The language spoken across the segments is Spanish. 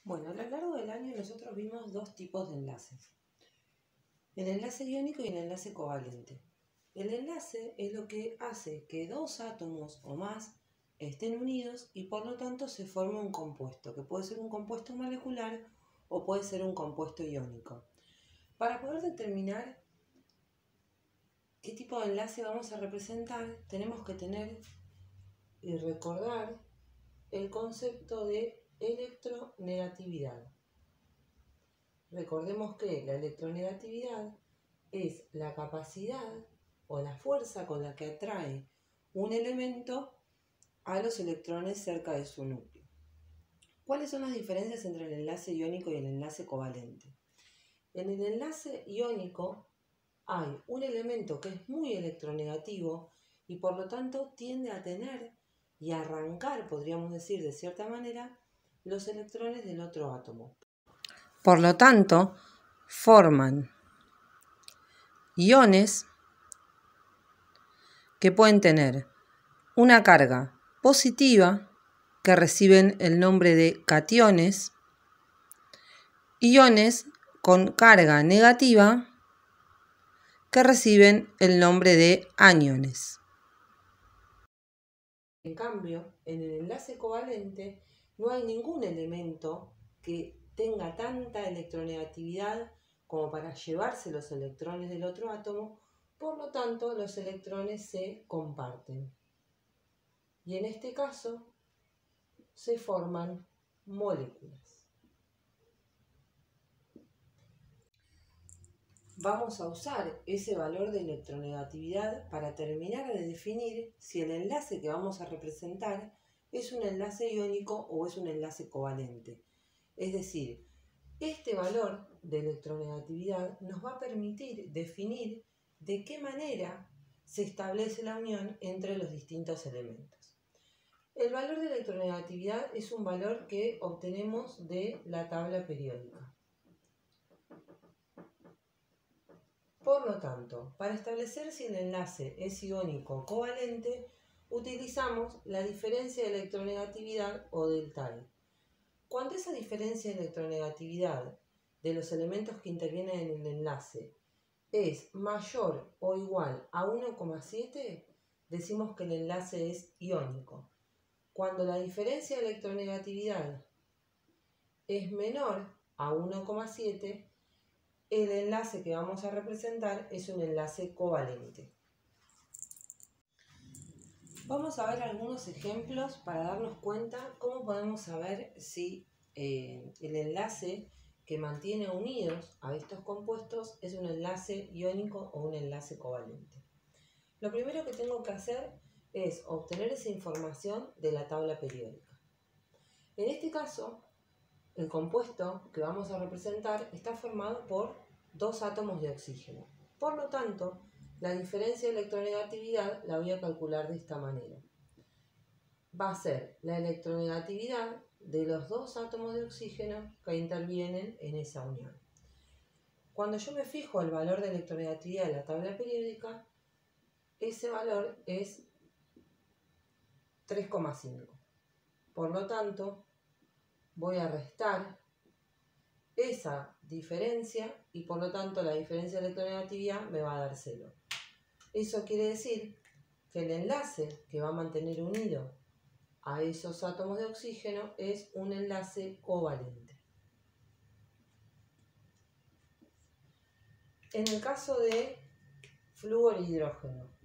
Bueno, a lo largo del año nosotros vimos dos tipos de enlaces. El enlace iónico y el enlace covalente. El enlace es lo que hace que dos átomos o más estén unidos y por lo tanto se forma un compuesto, que puede ser un compuesto molecular o puede ser un compuesto iónico. Para poder determinar qué tipo de enlace vamos a representar, tenemos que tener y recordar el concepto de electronegatividad. Recordemos que la electronegatividad es la capacidad o la fuerza con la que atrae un elemento a los electrones cerca de su núcleo. ¿Cuáles son las diferencias entre el enlace iónico y el enlace covalente? En el enlace iónico hay un elemento que es muy electronegativo y por lo tanto tiende a tener y a arrancar, podríamos decir de cierta manera, los electrones del otro átomo. Por lo tanto, forman iones que pueden tener una carga positiva, que reciben el nombre de cationes, iones con carga negativa, que reciben el nombre de aniones. En cambio, en el enlace covalente no hay ningún elemento que tenga tanta electronegatividad como para llevarse los electrones del otro átomo, por lo tanto los electrones se comparten. Y en este caso se forman moléculas. Vamos a usar ese valor de electronegatividad para terminar de definir si el enlace que vamos a representar es un enlace iónico o es un enlace covalente. Es decir, este valor de electronegatividad nos va a permitir definir de qué manera se establece la unión entre los distintos elementos. El valor de electronegatividad es un valor que obtenemos de la tabla periódica. Por lo tanto, para establecer si el enlace es iónico o covalente, utilizamos la diferencia de electronegatividad o delta E. Cuando esa diferencia de electronegatividad de los elementos que intervienen en el enlace es mayor o igual a 1,7, decimos que el enlace es iónico. Cuando la diferencia de electronegatividad es menor a 1,7, el enlace que vamos a representar es un enlace covalente. Vamos a ver algunos ejemplos para darnos cuenta cómo podemos saber si el enlace que mantiene unidos a estos compuestos es un enlace iónico o un enlace covalente. Lo primero que tengo que hacer es obtener esa información de la tabla periódica. En este caso, el compuesto que vamos a representar está formado por dos átomos de oxígeno. Por lo tanto, la diferencia de electronegatividad la voy a calcular de esta manera. Va a ser la electronegatividad de los dos átomos de oxígeno que intervienen en esa unión. Cuando yo me fijo el valor de electronegatividad de la tabla periódica, ese valor es 3,5. Por lo tanto, voy a restar esa diferencia y por lo tanto la diferencia de electronegatividad me va a dar 0. Eso quiere decir que el enlace que va a mantener unido a esos átomos de oxígeno es un enlace covalente. En el caso de flúor e hidrógeno,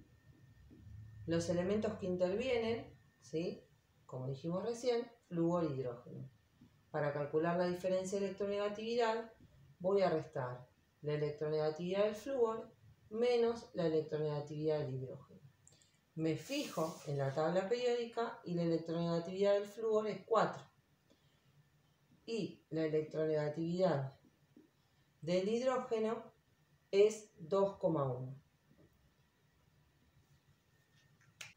los elementos que intervienen, ¿sí? Como dijimos recién, flúor e hidrógeno. Para calcular la diferencia de electronegatividad, voy a restar la electronegatividad del flúor menos la electronegatividad del hidrógeno. Me fijo en la tabla periódica y la electronegatividad del flúor es 4. Y la electronegatividad del hidrógeno es 2,1.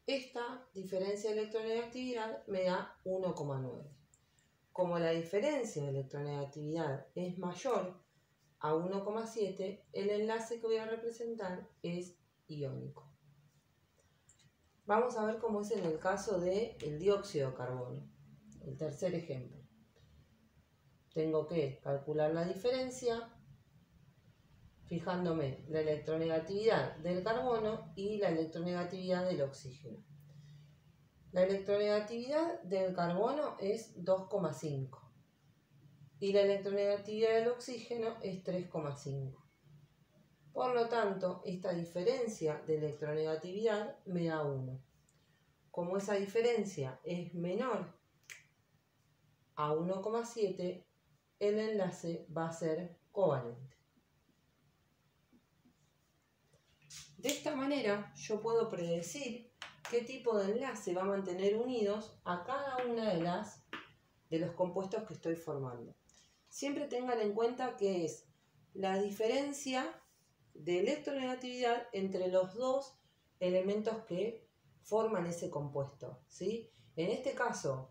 Esta diferencia de electronegatividad me da 1,9. Como la diferencia de electronegatividad es mayor a 1,7, el enlace que voy a representar es iónico. Vamos a ver cómo es en el caso del dióxido de carbono, el tercer ejemplo. tengo que calcular la diferencia fijándome la electronegatividad del carbono y la electronegatividad del oxígeno. La electronegatividad del carbono es 2,5 y la electronegatividad del oxígeno es 3,5. Por lo tanto, esta diferencia de electronegatividad me da 1. Como esa diferencia es menor a 1,7, el enlace va a ser covalente. De esta manera yo puedo predecir qué tipo de enlace va a mantener unidos a cada una de los compuestos que estoy formando. Siempre tengan en cuenta que es la diferencia de electronegatividad entre los dos elementos que forman ese compuesto, ¿sí? En este caso,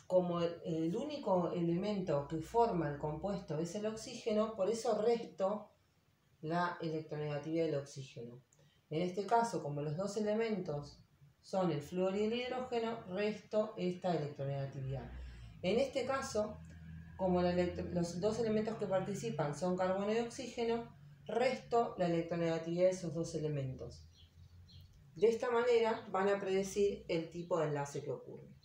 como el único elemento que forma el compuesto es el oxígeno, por eso resto la electronegatividad del oxígeno. En este caso, como los dos elementos son el flúor y el hidrógeno, resto esta electronegatividad. En este caso, como los dos elementos que participan son carbono y oxígeno, resto la electronegatividad de esos dos elementos. De esta manera van a predecir el tipo de enlace que ocurre.